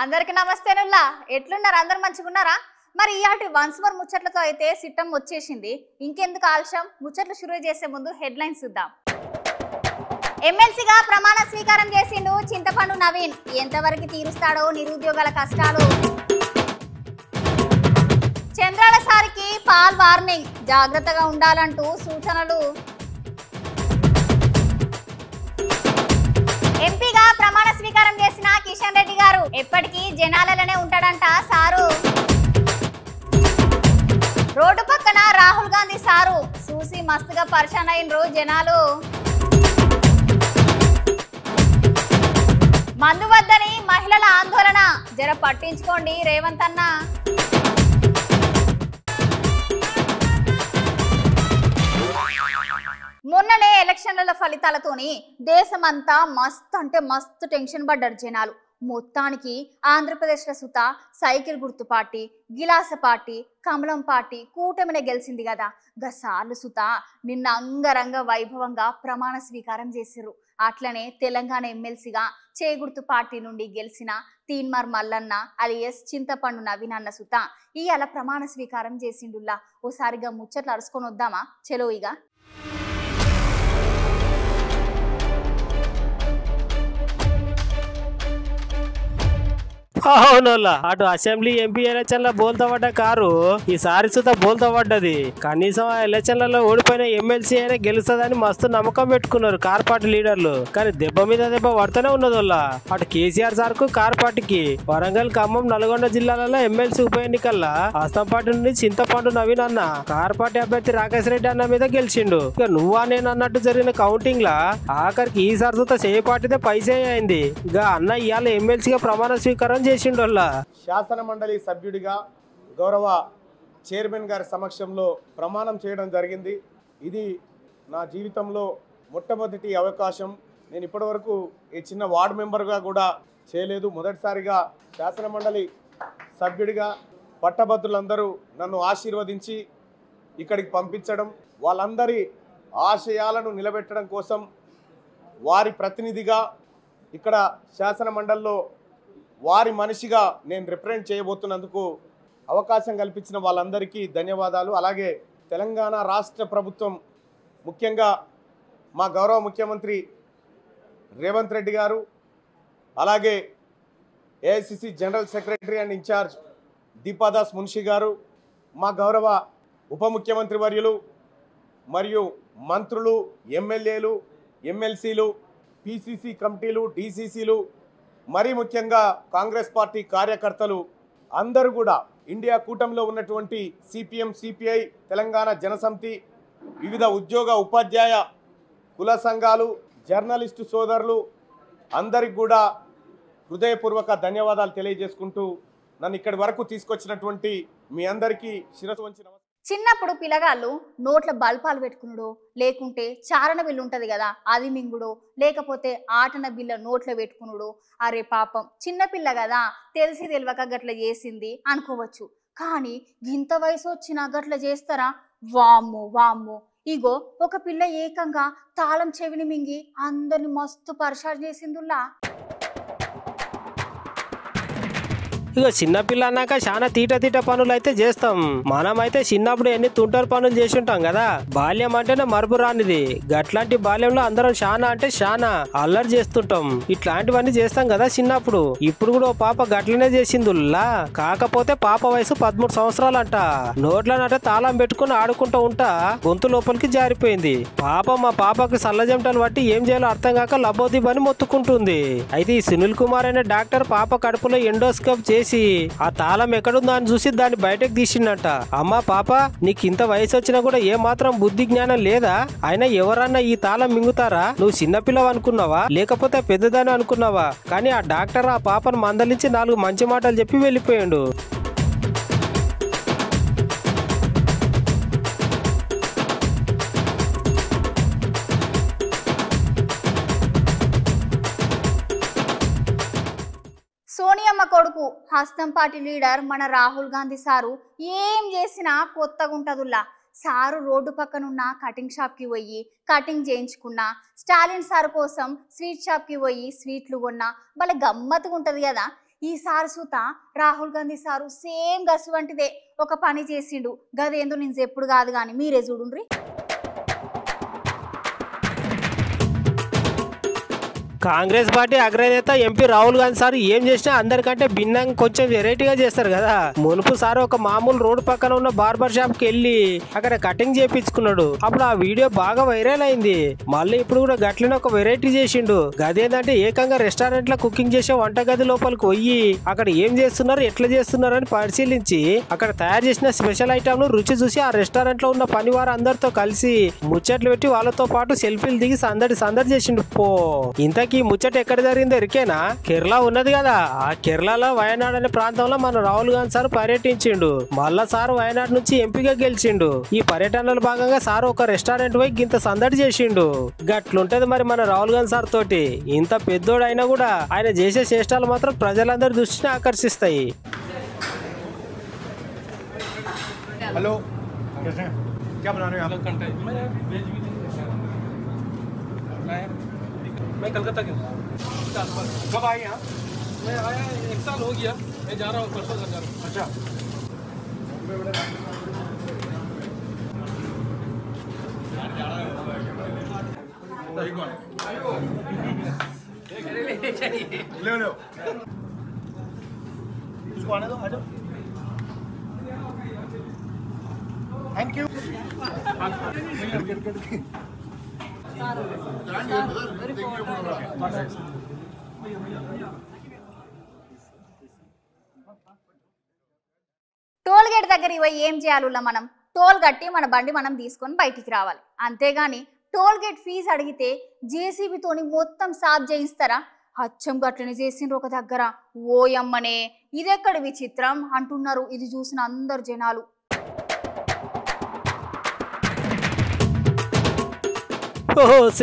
అందరికి నమస్తేనుల్లా ఎట్లున్నారు అందరు మంచిగున్నారా మరి ఇయాటి వన్స్ మోర్ ముచ్చట్లతో అయితే సిట్టం వచ్చేసింది ఇంకెందుకు ఆలస్యం ముచ్చట్లు షురూ చేసే ముందు హెడ్లైన్స్ చూద్దాం ఎమ్మెల్సీగా ప్రమాణ స్వీకారం చేసిండు చింతపండు నవీన్ ఎంతవరకు తీరుస్తాడో నిరుద్యోగుల కష్టాలు చంద్రాల సారికి పాల్ వార్నింగ్ జాగ్రత్తగా ఉండాలంటూ సూచనలు ఎంపీగా ప్రమాణ స్వీకారం చేసిన కిషన్ రెడ్డి గారు ఎప్పటికీ జనాలలోనే ఉంటాడంట సారు రోడ్డు పక్కన రాహుల్ గాంధీ సారు చూసి మస్తుగా పరిశాన్ అయినరు జనాలు మందు వద్దని మహిళల ఆందోళన జర పట్టించుకోండి రేవంత్ అన్న మొన్ననే ఎలక్షన్ల ఫలితాలతోని దేశమంతా మస్తు అంటే మస్తు టెన్షన్ పడ్డారు జనాలు మొత్తానికి ఆంధ్రప్రదేశ్ల సుత సైకిల్ గుర్తు పార్టీ గిలాస పార్టీ కమలం పార్టీ కూటమినే గెలిచింది కదా గసార్లు సుత నిన్న అంగరంగ వైభవంగా ప్రమాణ స్వీకారం చేసిర్రు అట్లనే తెలంగాణ ఎమ్మెల్సీగా చేగుర్తు పార్టీ నుండి గెలిచిన తీన్మార్ మల్లన్న అలియస్ చింతపండు నవీన్ అన్న సుత ఇయాల ప్రమాణ స్వీకారం చేసిండుల్లా ఓసారిగా ముచ్చట్లు అరుచుకొని వద్దామా చలో ఇక అవునోళ్ళ అటు అసెంబ్లీ ఎంపీ ఎలక్షన్ల బోల్తా పడ్డ కారు ఈసారి సుత బోల్తా పడ్డది కనీసం ఆ ఎలక్షన్లలో ఓడిపోయిన ఎమ్మెల్సీ అయినా గెలుస్తుందని మస్తు నమ్మకం పెట్టుకున్నారు కార్ పార్టీ లీడర్లు కానీ దెబ్బ మీద దెబ్బ పడుతూనే ఉన్నదోళ్ళ అటు కేసీఆర్ సార్ కు కార్ పార్టీకి వరంగల్ ఖమ్మం నల్గొండ జిల్లాలలో ఎమ్మెల్సీ ఉప ఎన్నికల్లో హస్తం పార్టీ నుండి చింతపండు నవీన్ అన్న కార్ పార్టీ అభ్యర్థి రాకేష్ రెడ్డి అన్న మీద గెలిచిండు ఇక నువ్వా నేను అన్నట్టు జరిగిన కౌంటింగ్ లా ఆఖరికి ఈసారి సుత సే పార్టీదే పైసే అయింది ఇక అన్న ఇవాళ ఎమ్మెల్సీగా ప్రమాణ స్వీకారం శాసన మండలి సభ్యుడిగా గౌరవ చైర్మన్ గారి సమక్షంలో ప్రమాణం చేయడం జరిగింది ఇది నా జీవితంలో మొట్టమొదటి అవకాశం నేను ఇప్పటివరకు ఈ చిన్న వార్డు మెంబర్గా కూడా చేయలేదు మొదటిసారిగా శాసన మండలి సభ్యుడిగా పట్టభద్రులందరూ నన్ను ఆశీర్వదించి ఇక్కడికి పంపించడం వాళ్ళందరి ఆశయాలను నిలబెట్టడం కోసం వారి ప్రతినిధిగా ఇక్కడ శాసన మండలిలో వారి మనిషిగా నేను రిప్రజెంట్ చేయబోతున్నందుకు అవకాశం కల్పించిన వాళ్ళందరికీ ధన్యవాదాలు అలాగే తెలంగాణ రాష్ట్ర ప్రభుత్వం ముఖ్యంగా మా గౌరవ ముఖ్యమంత్రి రేవంత్ రెడ్డి గారు అలాగే AICC general secretary and incharge Deepa Das Munshi గారు మా గౌరవ ఉప ముఖ్యమంత్రి వర్యులు మరియు మంత్రులు ఎమ్మెల్యేలు ఎమ్మెల్సీలు పిసిసి కమిటీలు డిసిసిలు మరీ ముఖ్యంగా కాంగ్రెస్ పార్టీ కార్యకర్తలు అందరూ కూడా ఇండియా కూటమిలో ఉన్నటువంటి సిపిఎం సిపిఐ తెలంగాణ జనసమితి వివిధ ఉద్యోగ ఉపాధ్యాయ కుల సంఘాలు జర్నలిస్టు సోదరులు అందరికి కూడా హృదయపూర్వక ధన్యవాదాలు తెలియజేసుకుంటూ నన్ను ఇక్కడి వరకు తీసుకొచ్చినటువంటి మీ అందరికీ శిరస్సు వంచి చిన్నప్పుడు పిల్లగాళ్ళు నోట్ల బల్పాలు పెట్టుకునుడో లేకుంటే చారణ బిల్లు ఉంటది కదా అది మింగుడో లేకపోతే ఆటన బిల్ల నోట్లో పెట్టుకునుడో అరే పాపం చిన్నపిల్ల కదా తెలిసి తెలియక గట్ల చేసింది అనుకోవచ్చు కానీ ఇంత వయసు వచ్చినా గట్ల చేస్తారా వామ్మో వామ్మో ఇగో ఒక పిల్ల ఏకంగా తాళం చెవిని మింగి అందరిని మస్తు పరిశాన్ చేసిందుల్లా ఇక చిన్నపిల్ల అన్నాక చాలా తీట పనులు అయితే చేస్తాం మనమైతే చిన్నప్పుడు ఎన్ని తుంటరి పనులు చేసి ఉంటాం కదా బాల్యం అంటేనే మరపు రానిది గట్లాంటి బాల్యంలో అందరం శానా అంటే శానా అల్లరి చేస్తుంటాం ఇట్లాంటివన్నీ చేస్తాం కదా చిన్నప్పుడు ఇప్పుడు కూడా ఓ పాప గట్లనే చేసిందుల్లా కాకపోతే పాప వయసు 13 సంవత్సరాలంట నోట్లనంటే తాళం పెట్టుకుని ఆడుకుంటూ ఉంటా గొంతు లోపలికి జారిపోయింది పాప మా పాపకి సల్లజంటలు బట్టి ఏం చేయాలో అర్థం కాక లబోదిబని మొత్తుకుంటుంది అయితే ఈ సునీల్ కుమార్ అనే డాక్టర్ పాప కడుపులో ఎండోస్కోప్ చేసి ఆ తాళం ఎక్కడుందో అని చూసి దాన్ని బయటకు తీసిండట అమ్మా పాప నీకు ఇంత వయసు వచ్చినా కూడా ఏ మాత్రం బుద్ధి జ్ఞానం లేదా అయినా ఎవరన్నా ఈ తాళం మింగుతారా నువ్వు చిన్నపిల్లవు అనుకున్నావా లేకపోతే పెద్దదాని అనుకున్నావా కానీ ఆ డాక్టర్ ఆ పాపను మందలించి 4 మంచి మాటలు చెప్పి వెళ్ళిపోయాడు సోనియమ్మ కొడుకు హస్తం పార్టీ లీడర్ మన రాహుల్ గాంధీ సారు ఏం చేసినా కొత్తగా ఉంటదుల్లా సారు రోడ్డు పక్కనున్న కటింగ్ షాప్ కి పోయి కటింగ్ చేయించుకున్నా స్టాలిన్ సార్ కోసం స్వీట్ షాప్ కి పోయి స్వీట్లు కొన్నా భలే గమ్మత్తుగా ఉంటది కదా ఈసారి సుత రాహుల్ గాంధీ సారు సేమ్ గసు వంటిదే ఒక పని చేసిండు. గదేందో నేను ఎప్పుడు కాదు కానీ మీరే చూడుండ్రి. కాంగ్రెస్ పార్టీ అగ్రనేత ఎంపీ రాహుల్ గాంధీ సార్ ఏం చేసినా అందరికంటే భిన్నంగా కొంచెం వెరైటీగా చేస్తారు కదా. మునుపు సార్ ఒక మామూలు రోడ్డు పక్కన ఉన్న బార్బర్ షాప్ కి వెళ్ళి అక్కడ కటింగ్ చేపించుకున్నాడు. అప్పుడు ఆ వీడియో బాగా వైరల్ అయింది. మళ్ళీ ఇప్పుడు కూడా గట్లనే ఒక వెరైటీ చేసిండు. గదేంటంటే ఏకంగా రెస్టారెంట్ లో కుకింగ్ చేసే వంటగది లోపలికి పోయి అక్కడ ఏం చేస్తున్నారు ఎట్లా చేస్తున్నారు అని పరిశీలించి అక్కడ తయారు చేసిన స్పెషల్ ఐటమ్ ను రుచి చూసి ఆ రెస్టారెంట్ లో ఉన్న పని వారు అందరితో కలిసి ముచ్చట్లు పెట్టి వాళ్ళతో పాటు సెల్ఫీలు దిగి సందడి చేసిండు. పో ఇంతకీ ఈ ముచ్చట ఎక్కడ జరిగిందో ఎరికేనా? కేరళ ఉన్నది కదా, ఆ కేరళలో వయనాడ్ అనే ప్రాంతంలో మన రాహుల్ గాంధీ సార్ పర్యటించిండు. మళ్ళా సార్ వయనాడ్ నుంచి ఎంపీగా గెలిచిండు. ఈ పర్యటనలో భాగంగా సార్ ఒక రెస్టారెంట్ పోయి ఇంత సందడి చేసిండు. గట్లుంటది మరి మన రాహుల్ గాంధీ సార్ తోటి. ఇంత పెద్దోడు అయినా కూడా ఆయన చేసే చేష్టాలు మాత్రం ప్రజలందరి దృష్టిని ఆకర్షిస్తాయి. हेलो कैसे हैं? क्या बना रहे हैं आप? मैं कलकत्ता के हूँ। कब आए यहाँ? मैं आया 1 साल हो गया। मैं जा रहा हूँ, परसों घर जा रहा हूँ। अच्छा ले लो इसको आने दो, आ जाओ। Thank you. టోల్ గేట్ దగ్గరికి పోయి ఏం చేయాలి? మనం టోల్ కట్టి మన బండి మనం తీసుకొని బయటికి రావాలి. అంతేగాని టోల్ గేట్ ఫీజు అడిగితే జేసీబీతోని మొత్తం సాఫ్ చేయిస్తారా? అచ్చం గట్లని చేసిండ్రు ఒక దగ్గర. ఓయమ్మనే ఇదెక్కడి విచిత్రం అంటున్నారు ఇది చూసిన అందరు జనాలు.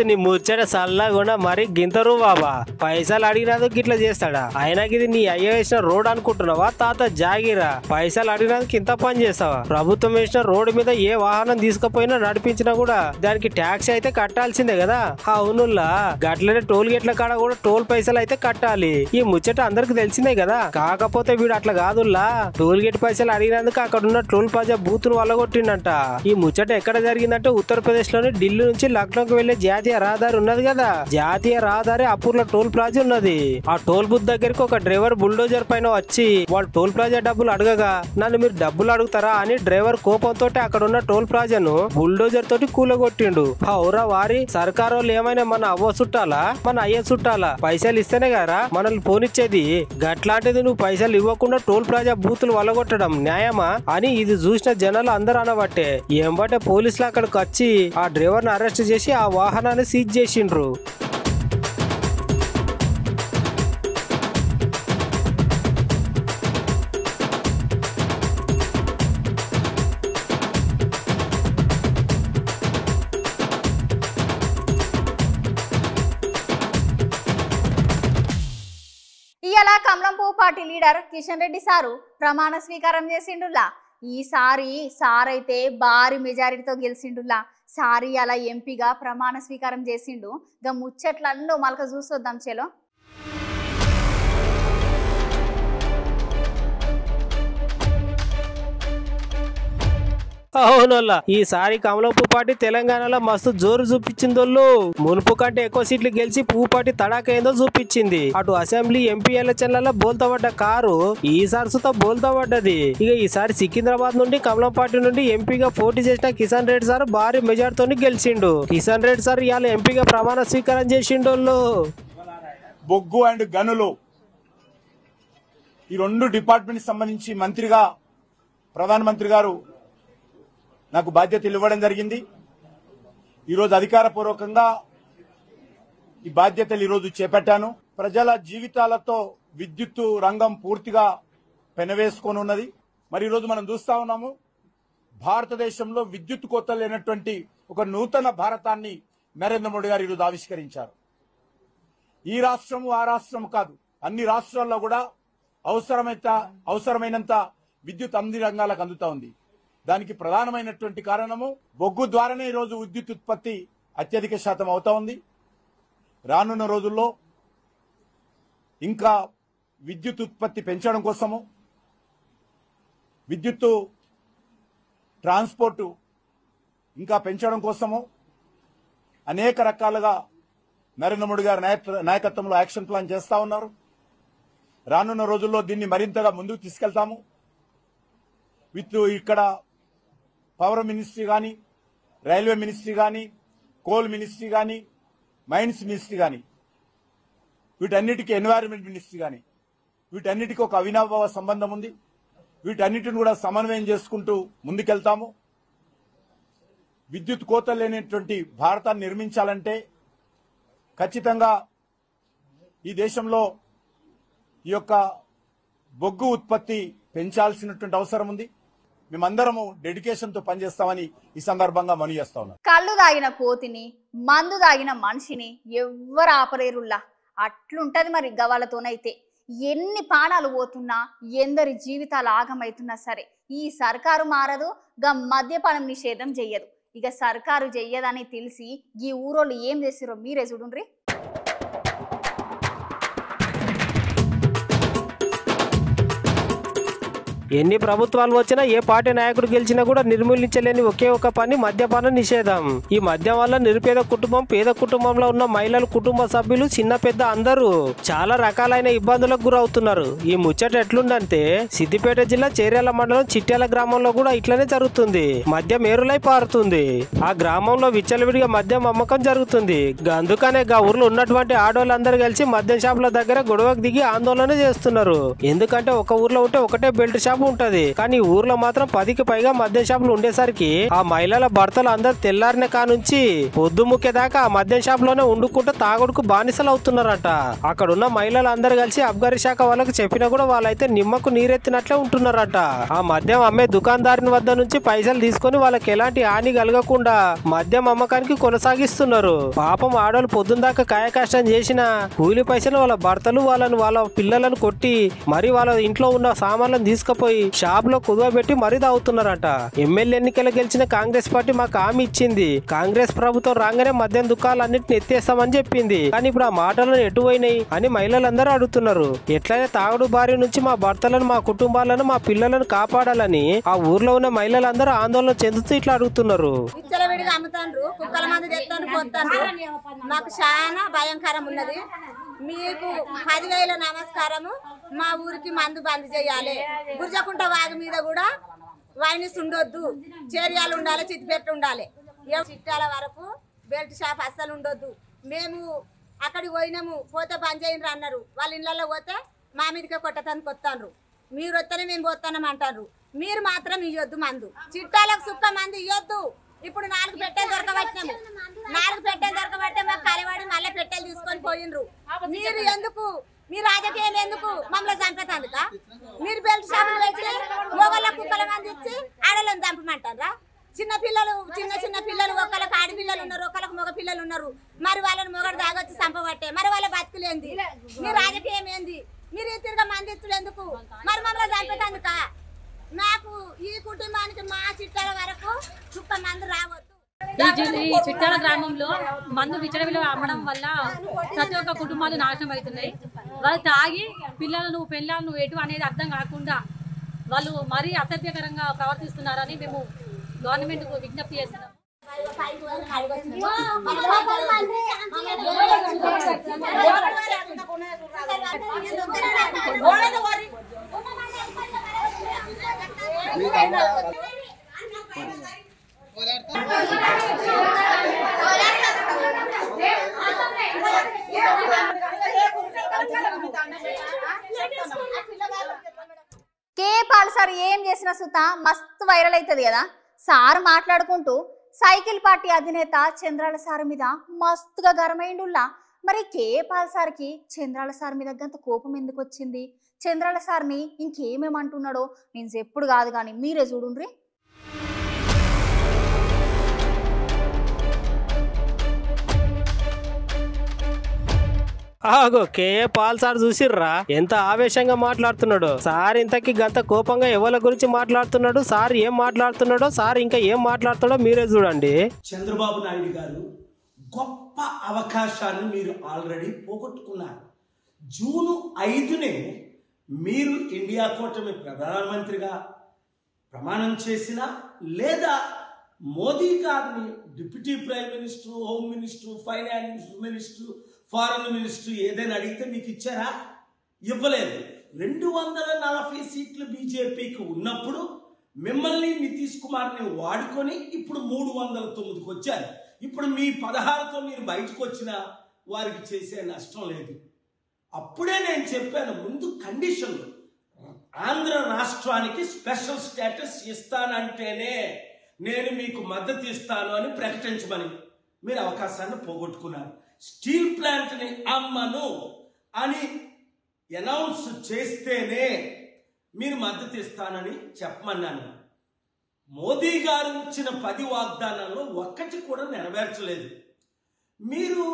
నీ ముచ్చట సల్లగుండా మరి గింతరు బాబా. పైసలు అడిగినందుకు గిట్లా చేస్తాడా? ఆయనకి ఇది నీ అయ్య వేసిన రోడ్ అనుకుంటున్నావా? తాత జాగిరా. పైసలు అడిగినందుకు ఇంత పని చేస్తావా? ప్రభుత్వం వేసిన రోడ్డు మీద ఏ వాహనం తీసుకుపోయినా నడిపించినా కూడా దానికి ట్యాక్స్ అయితే కట్టాల్సిందే కదా. అవునుల్లా గట్లనే టోల్ గేట్ల కాడ కూడా టోల్ పైసలు అయితే కట్టాలి. ఈ ముచ్చట అందరికి తెలిసిందే కదా. కాకపోతే వీడు అట్లా కాదుల్లా. టోల్ గేట్ పైసలు అడిగినందుకు అక్కడ ఉన్న టోల్ ప్లాజా బూత్ ను వల్లగొట్టిండంట. ఈ ముచ్చట ఎక్కడ జరిగిందంటే ఉత్తరప్రదేశ్ లోని ఢిల్లీ నుంచి లక్నోకి వెళ్లే జాతీయ రహదారి ఉన్నది కదా. జాతీయ రహదారి అప్పట్లో టోల్ ప్లాజా ఉన్నది. ఆ టోల్ బూత్ దగ్గరికి ఒక డ్రైవర్ బుల్డోజర్ పైన వచ్చి వాళ్ళు టోల్ ప్లాజా డబ్బులు అడగగా నన్ను మీరు డబ్బులు అడుగుతారా అని డ్రైవర్ కోపంతో అక్కడ ఉన్న టోల్ ప్లాజాను బుల్డోజర్ తోటి కూలగొట్టిండు. అవురా వారి సర్కారు వాళ్ళు ఏమైనా మన అవ్వ చుట్టాలా మన అయ్య చుట్టాలా? పైసలు ఇస్తేనే కదా మనల్ని పోనిచ్చేది. గట్లాంటిది నువ్వు పైసలు ఇవ్వకుండా టోల్ ప్లాజా బూతులు వలగొట్టడం న్యాయమా అని ఇది చూసిన జనాలు అందరూ అనబట్టే ఏంబట్టే పోలీసులు అక్కడికి వచ్చి ఆ డ్రైవర్ ని అరెస్ట్ చేసి ఆ వాహనాన్ని సీజ్ చేసిండ్రు. ఇయాల కమలం పువ్వు party leader Kishan Reddy sir ప్రమాణ స్వీకారం చేసిండులా. ఈసారి సార్ అయితే భారీ మెజారిటీతో గెలిచిండులా. సారి అలా ఎంపీగా ప్రమాణ స్వీకారం చేసిండు. గా ముచ్చట్లన్నో మలక చూసొద్దాం చెలో. అవునల్లా ఈసారి కమలం పువ్వు పార్టీ తెలంగాణలో మస్తు జోరు చూపించిందోళ్ళు. మునుపు కంటే ఎక్కువ సీట్లు గెలిచి పువ్వు పార్టీ తడాకైందో చూపించింది. అటు అసెంబ్లీ ఎంపీ ఎలక్షన్లలో బోల్తా పడ్డ కారు ఈసారి సుత బోల్తా పడ్డది. ఇక ఈసారి సికింద్రాబాద్ నుండి కమలం పార్టీ నుండి ఎంపీగా పోటీ చేసిన కిషన్ రెడ్డి సార్ భారీ మెజార్టీతో గెలిచిండు. కిషన్ రెడ్డి సార్ ఇవాళ ఎంపీగా ప్రమాణ స్వీకారం చేసిండోళ్ళు. బొగ్గు అండ్ గనులు ఈ రెండు డిపార్ట్మెంట్ సంబంధించి మంత్రిగా ప్రధానమంత్రి గారు నాకు బాధ్యతలు ఇవ్వడం జరిగింది. ఈరోజు అధికారపూర్వకంగా ఈ బాధ్యతలు ఈరోజు చేపట్టాను. ప్రజల జీవితాలతో విద్యుత్ రంగం పూర్తిగా పెనవేసుకొని ఉన్నది. మరి ఈరోజు మనం చూస్తా ఉన్నాము భారతదేశంలో విద్యుత్ కోత లేనటువంటి ఒక నూతన భారతాన్ని నరేంద్ర మోడీ గారు ఈరోజు ఆవిష్కరించారు. ఈ రాష్ట్రము ఆ రాష్ట్రం కాదు, అన్ని రాష్ట్రాల్లో కూడా అవసరమైనంత విద్యుత్ అన్ని రంగాలకు అందుతా ఉంది. దానికి ప్రధానమైనటువంటి కారణము బొగ్గు ద్వారానే ఈరోజు విద్యుత్ ఉత్పత్తి అత్యధిక శాతం అవుతా ఉంది. రానున్న రోజుల్లో ఇంకా విద్యుత్ ఉత్పత్తి పెంచడం కోసము, విద్యుత్తు ట్రాన్స్పోర్టు ఇంకా పెంచడం కోసము అనేక రకాలుగా నరేంద్ర మోడీ గారి నాయకత్వంలో యాక్షన్ ప్లాన్ చేస్తా ఉన్నారు. రానున్న రోజుల్లో దీన్ని మరింతగా ముందుకు తీసుకెళ్తాము. ఇక్కడ పవర్ మినిస్ట్రీ కానీ, రైల్వే మినిస్ట్రీ కానీ, కోల్ మినిస్ట్రీ కానీ, మైన్స్ మినిస్ట్రీ కానీ, వీటన్నిటికీ ఎన్వైరన్మెంట్ మినిస్ట్రీ కానీ, వీటన్నిటికీ ఒక అవినాభావ సంబంధం ఉంది. వీటన్నిటిని కూడా సమన్వయం చేసుకుంటూ ముందుకెళ్తాము. విద్యుత్ కోత లేనటువంటి భారతాన్ని నిర్మించాలంటే ఖచ్చితంగా ఈ దేశంలో ఈ యొక్క బొగ్గు ఉత్పత్తి పెంచాల్సినటువంటి అవసరం ఉంది. మేమందరము డెడికేషన్తో పనిచేస్తామని ఈ సందర్భంగా మనవి చేస్తా ఉన్నాం. కళ్ళు దాగిన కోతిని, మందు దాగిన మనిషిని ఎవ్వరు ఆపలేరుల్లా. అట్లుంటది మరి గవాలతోనైతే. ఎన్ని ప్రాణాలు పోతున్నా, ఎందరి జీవితాలు ఆగమైతున్నా సరే ఈ సర్కారు మారదు, గా మద్యపానం నిషేధం చెయ్యదు. ఇక సర్కారు చెయ్యదని తెలిసి ఈ ఊరోళ్ళు ఏం చేసిరో మీరే చూడుండ్రి. ఎన్ని ప్రభుత్వాలు వచ్చినా, ఏ పార్టీ నాయకుడు గెలిచినా కూడా నిర్మూలించలేని ఒకే ఒక పని మద్యపాన నిషేధం. ఈ మద్యం వల్ల నిరుపేద కుటుంబం, పేద కుటుంబంలో ఉన్న మహిళలు, కుటుంబ సభ్యులు, చిన్న పెద్ద అందరూ చాలా రకాలైన ఇబ్బందులకు గురవుతున్నారు. ఈ ముచ్చట ఎట్లుందంటే సిద్దిపేట జిల్లా చేర్యాల మండలం చిట్యాల గ్రామంలో కూడా ఇట్లనే జరుగుతుంది. మద్యం ఏరులై పారుతుంది. ఆ గ్రామంలో విచ్చలవిడిగా మద్యం అమ్మకం జరుగుతుంది. అందుకనే గా ఊర్లో ఉన్నటువంటి ఆడోళ్ళందరూ కలిసి మద్యం షాపుల దగ్గర గొడవకు దిగి ఆందోళన చేస్తున్నారు. ఎందుకంటే ఒక ఊర్లో ఉంటే ఒకటే బెల్ట్ షాప్ ఉంటది, కానీ ఊర్లో మాత్రం 10కి పైగా మద్యం షాపులు ఉండేసరికి ఆ మహిళల భర్తలు అందరు తెల్లారిన కానుంచి పొద్దుముఖ్య దాకా ఆ మద్యం షాప్ లోనే వండుకుంటూ తాగుడుకు బానిసలు అవుతున్నారట. అక్కడ ఉన్న మహిళలు అందరు కలిసి అబ్కారీ శాఖ వాళ్ళకి చెప్పినా కూడా వాళ్ళైతే నిమ్మకు నీరెత్తినట్లే ఉంటున్నారట. ఆ మద్యం అమ్మే దుకాణదారుని వద్ద నుంచి పైసలు తీసుకుని వాళ్ళకి ఎలాంటి హాని కలగకుండా మద్యం అమ్మకానికి కొనసాగిస్తున్నారు. పాపం ఆడవాళ్ళు పొద్దున్న దాకా కాయ కష్టం చేసిన కూలి పైసలు వాళ్ళ భర్తలు వాళ్ళ పిల్లలను కొట్టి మరి వాళ్ళ ఇంట్లో ఉన్న సామాన్లను తీసుకుపోయి షాప్ లో కుదవబెట్టి మరీ తాగుతున్నారట. ఎమ్మెల్యే ఎన్నికలు గెలిచిన కాంగ్రెస్ పార్టీ మాకు హామీ ఇచ్చింది, కాంగ్రెస్ ప్రభుత్వం రాగానే మద్యం దుకాణాలన్నింటిని ఎత్తేస్తామని చెప్పింది. కానీ ఇప్పుడు ఆ మాటలను ఎటువైనాయి అని మహిళలందరూ అడుగుతున్నారు. ఎట్లయినా తాగుడు బారి నుంచి మా భర్తలను, మా కుటుంబాలను, మా పిల్లలను కాపాడాలని ఆ ఊర్లో ఉన్న మహిళలందరూ ఆందోళన చెందుతూ ఇట్లా అడుగుతున్నారు. మాకు చాలా భయంకరం ఉన్నది. మీకు 10,000 నమస్కారము. మా ఊరికి మందు బంద్ చేయాలి. గుర్జకుంట వాగు మీద కూడా వైనిస్ ఉండొద్దు, చేరియాలు ఉండాలి, చిత్తిపెట్టు ఉండాలి. చిట్టాల వరకు బెల్ట్ షాప్ అస్సలు ఉండొద్దు. మేము అక్కడికి పోయినాము, పోతే బంద్ చేయండి అన్నారు. వాళ్ళ ఇళ్ళల్లో పోతే మా మీదకే కొట్టతానికి వస్తాను. మీరు వస్తేనే మేము పోతానం అంటారు. మీరు మాత్రం ఇవ్వద్దు మందు. చిట్టాలకు సుక్క మందు ఇవ్వద్దు. ఇప్పుడు 4 పెట్టెలు దొరకబట్టినాము. 4 పెట్టెలు దొరకబట్టే మాకు కలవాడి మళ్ళీ పెట్టెలు తీసుకొని పోయినరు. మీరు ఎందుకు, మీ రాజకీయం ఎందుకు మమ్మల్ని చంపేతందుక? మీరు బెల్ట్ షాపులు పెట్టి మొగళ్ళ కుక్కల మంది ఇచ్చి ఆడలను చంపమంటారా? చిన్న పిల్లలు ఒకళ్ళకి ఆడపిల్లలు ఉన్నారు, ఒకళ్ళకి మగ పిల్లలు ఉన్నారు. మరి వాళ్ళని మొగడు దాగొచ్చి చంపబట్టే మరి వాళ్ళ బతుకులేంది? మీ రాజకీయం ఏంది? మీరు తిరిగి మంది ఇచ్చుడు ఎందుకు? మరి మమ్మల్ని చంపేతందుక? నాకు ఈ కుటుంబానికి మా చిట్టాల వరకు చుక్క మందు రావద్దు. ఈ చిట్టాల గ్రామంలో మందు విచ్చలవిడిగా అమ్మడం వల్ల ప్రతి ఒక్క కుటుంబాలు నాశనం అవుతున్నాయి. వాళ్ళు తాగి పిల్లలను పెళ్ళాలను ఎటు అనేది అర్థం కాకుండా వాళ్ళు మరీ అసభ్యకరంగా ప్రవర్తిస్తున్నారని మేము గవర్నమెంట్కు విజ్ఞప్తి చేస్తున్నాం. కేపాల్ సార్ ఏం చేసిన సుత మస్తు వైరల్ అవుతుంది కదా. సార్ మాట్లాడుకుంటూ సైకిల్ పార్టీ అధినేత చంద్రాల సార్ మీద మస్తుగా గరమైండుల్లా. మరి కేపాల్ సార్కి చంద్రాల సార్ మీద గంత కోపం ఎందుకు వచ్చింది? చంద్రాల సార్ని ఇంకేమేమంటున్నాడో నేను ఎప్పుడు కాదు కానీ మీరే చూడుండ్రి. ఆగో కేఏ పాల్ సార్ చూసిర్రా ఎంత ఆవేశంగా మాట్లాడుతున్నాడు. సార్ ఇంతకి గంత కోపంగా ఎవరి గురించి మాట్లాడుతున్నాడు, సార్ ఏం మాట్లాడుతున్నాడో, సార్ ఇంకా ఏం మాట్లాడుతాడో మీరే చూడండి. చంద్రబాబు నాయుడు గారు గొప్ప అవకాశాన్ని మీరు ఆల్రెడీ పోగొట్టుకున్నారు. జూన్ 5నే మీరు ఇండియా కూటమి ప్రధానమంత్రిగా ప్రమాణం చేసినా లేదా మోదీ గారిని deputy prime minister, home minister, finance minister, foreign minister ఏదైనా అడిగితే మీకు ఇచ్చారా? ఇవ్వలేదు. 240 సీట్లు బీజేపీకి ఉన్నప్పుడు మిమ్మల్ని నితీష్ కుమార్ని వాడుకొని ఇప్పుడు 309కి వచ్చారు. ఇప్పుడు మీ 16తో మీరు బయటకు వచ్చినా వారికి చేసే నష్టం లేదు. అప్పుడే నేను చెప్పాను, ముందు కండిషన్లు ఆంధ్ర రాష్ట్రానికి స్పెషల్ స్టేటస్ ఇస్తానంటేనే నేను మీకు మద్దతు ఇస్తాను అని ప్రకటించమని. మీరు అవకాశాన్ని పోగొట్టుకున్నారు. స్టీల్ ప్లాంట్ని అమ్మను అని అనౌన్స్ చేస్తేనే మీరు మద్దతు ఇస్తానని చెప్పమన్నాను. మోదీ గారు ఇచ్చిన 10 వాగ్దానాల్లో ఒక్కటి కూడా నెరవేర్చలేదు. మీరు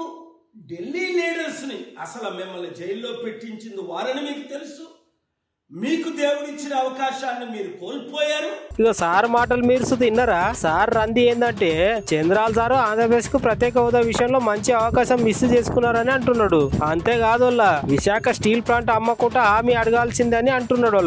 ఢిల్లీ లీడర్స్ని అసలు మిమ్మల్ని జైల్లో పెట్టించింది వారని మీకు తెలుసు. మీకు దేవుడిచ్చిన అవకాశాన్ని మీరు కోల్పోయారు. ఇక సార్ మాటలు మీరు తిన్నారా? సార్ రంది ఏంటంటే చంద్రాల సారు ఆంధ్రప్రదేశ్ కు ప్రత్యేక హోదా విషయంలో మంచి అవకాశం మిస్ చేసుకున్నారని అంటున్నాడు. అంతేకాదు విశాఖ స్టీల్ ప్లాంట్ అమ్మకుండా హామీ అడగాల్సిందని అంటున్నాడు.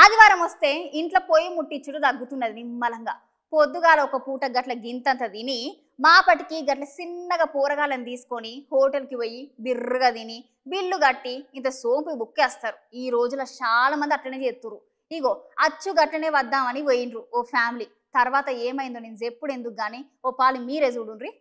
ఆదివారం వస్తే ఇంట్లో పొయ్యి ముట్టించుడు తగ్గుతున్నది నిమ్మలంగా. పొద్దుగాల ఒక పూట గట్ల గింతంత తిని మాపటికి గట్ల చిన్నగా పోరగాలను తీసుకొని హోటల్కి పోయి బిర్రగా తిని బిల్లు కట్టి ఇంత సోంపు బుక్కేస్తారు. ఈ రోజుల చాలా మంది అట్లనే చేస్తురు. ఇగో అచ్చు గట్లనే వద్దామని పోయిండ్రు ఓ ఫ్యామిలీ. తర్వాత ఏమైందో నేను చెప్పుడు ఎందుకు గానీ ఓ పాలు మీరే చూడుండ్రి.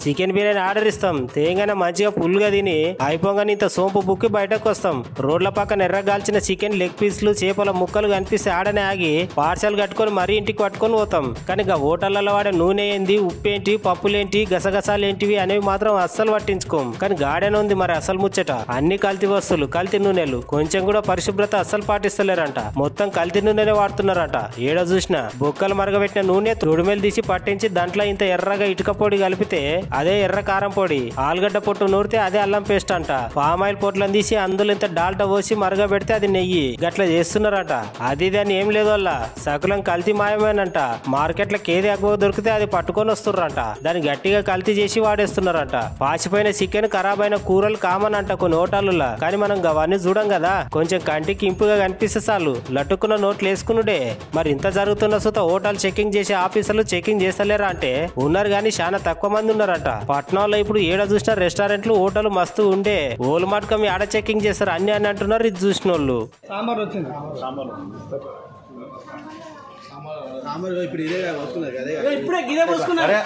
చికెన్ బిర్యానీ ఆర్డర్ ఇస్తాం, తేగానే మంచిగా ఫుల్గా తిని అయిపోగానే ఇంత సోంపు బుక్కి బయటకు వస్తాం. రోడ్ల పక్కన ఎర్రగాల్చిన చికెన్ లెగ్ పీస్లు, చేపల ముక్కలు కనిపిస్తే ఆడనే ఆగి పార్సల్ కట్టుకొని మరీ ఇంటికి పట్టుకొని పోతాం. కానీ హోటళ్లలో వాడే నూనె ఏంది, ఉప్పేంటి, పప్పులేంటి, గసగసాలేంటివి అనేవి మాత్రం అస్సలు పట్టించుకోం. కానీ గాడనే ఉంది మరి అసలు ముచ్చట. అన్ని కల్తీ వస్తువులు, కల్తీ నూనెలు, కొంచెం కూడా పరిశుభ్రత అస్సలు పాటిస్తలేరంట. మొత్తం కల్తీ నూనెనే వాడుతున్నారంట. ఏడ చూసినా బొక్కలు మరగబెట్టిన నూనె తొడిమెలు తీసి పట్టించి దాంట్లో ఇంత ఎర్రగా ఇటుక పొడి కలిపితే అదే ఎర్ర కారం పొడి, ఆలుగడ్డ పొట్టు నూరితే అదే అల్లం పేస్ట్ అంట. పామాయిల్ పొట్లను తీసి అందులో ఇంత డాల్టా పోసి మరగబెడితే అది నెయ్యి. గట్ల చేస్తున్నారట. అది అని ఏం లేదు సకులం కల్తీ మాయమేనంట. మార్కెట్లకు ఏది ఎక్కువ దొరికితే అది పట్టుకొని వస్తున్నారంట. దాన్ని గట్టిగా కల్తీ చేసి వాడేస్తున్నారంట. పాచిపోయిన చికెన్, ఖరాబ్ అయిన కూరలు కామన్ అంట కొన్ని హోటళ్ళలో. కానీ మనం అవన్నీ చూడం కదా. కొంచెం కంటికి ఇంపుగా కనిపిస్తే చాలు లట్టుకున్న నోట్లు వేసుకునుడే. మరి ఇంత జరుగుతున్న సుత హోటల్ చెకింగ్ చేసే ఆఫీసర్లు చెకింగ్ చేస్తలేరా అంటే ఉన్నారు, కానీ చాలా తక్కువ మంది ఉన్నారంట. పట్నంలో ఇప్పుడు ఏడ చూసినా రెస్టారెంట్లు, హోటల్ మస్తు ఉండే. ఓలు మటుకం ఆడ చెకింగ్ చేస్తారు అన్ని అని అంటున్నారు ఇది చూసిన వాళ్ళు.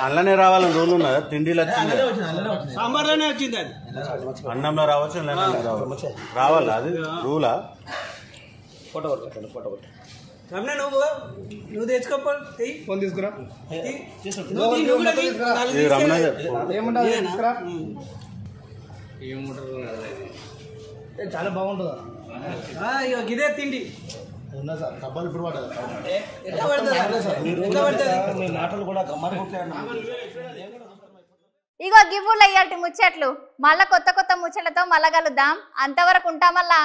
అల్లనే రావాలని రూల్ ఉన్నదా? తిండిలో అన్నంలో రావచ్చు, రావాలా? అది రూలా? నువ్వు తెచ్చుకోపో, ఫోన్ తీసుకురా. చాలా బాగుంటుందా? ఇదే తిండి ఇగో గివ్వులు అయ్యాటి ముచ్చట్లు. మళ్ళా కొత్త కొత్త ముచ్చట్లతో మళ్ళా కలుద్దాం. అంతవరకు ఉంటామల్లా.